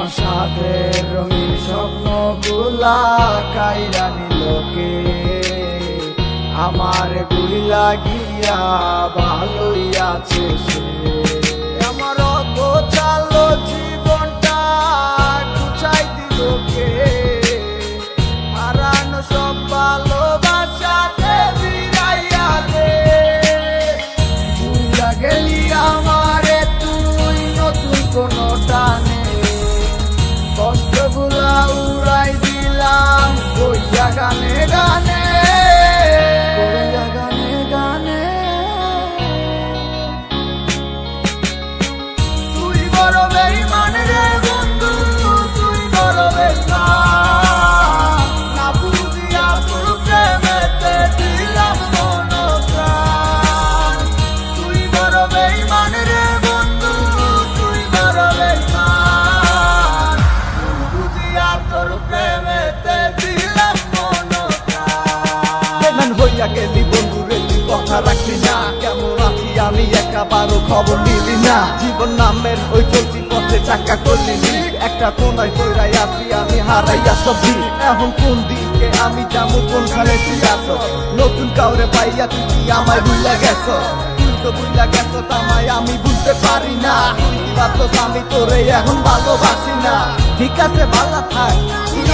আমার সাথে রঙিন স্বপ্নগুলা কাইরা নিলোকে, আমার গুইলা গিয়া ভালোই আছে সে। আমার অগোছালো জীবনটা গুছাই দিলোকে, হারানো সব ভালোবাসাতে ফিরাইয়া দে। ভুইলা গেলি আমারে তুই নতুন কোনো টানে, কষ্টগুলা উড়াই দিলাম কইয়া গানে গানে, কইয়া গানে গানে। তুই বড় বেঈমান রে বন্ধু, তুই বড় বেঈমান, না বুঝিয়া তোর প্রেমেতে দিলাম মন প্রাণ। তুই বড় বেঈমান রে বন্ধু, তুই বড় বেঈমান, বুঝিয়া তোর প্রেমেতে দিলাম মন প্রাণ। বেঈমান হইয়া গেলি বন্ধু রে, তুই কথা রাখলি না, কেমন আছি আমি একাবারও খবর নিলি না। জীবন নামের ওই চলতি পথে চাকা করলি, একটা কোনায় কইরাই আছি আমি হারাইয়া সবজি। এখন কোন দিকে আমি যাবো, কোনখানে তুই আছো? নতুন কাউরে পাইয়া তুই কি আমায় ভুইলা গেছ? তুই তো ভুইলা গেছ তামায় আমি বুঝতে পারি না, ভাবছস আমি তোরে এখন ভালোবাসি না। ঠিক আছে ভালো থাক,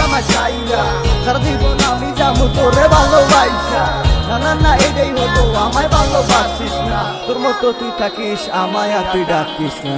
আমার চাইরা সারা জীবন আমি যাবো তোরে ভালোবাসা। না না না এটাই হতো, আমায় ভালোবাসিস না, তোর মতো তুই থাকিস আমায় আর তুই ডাকিস না।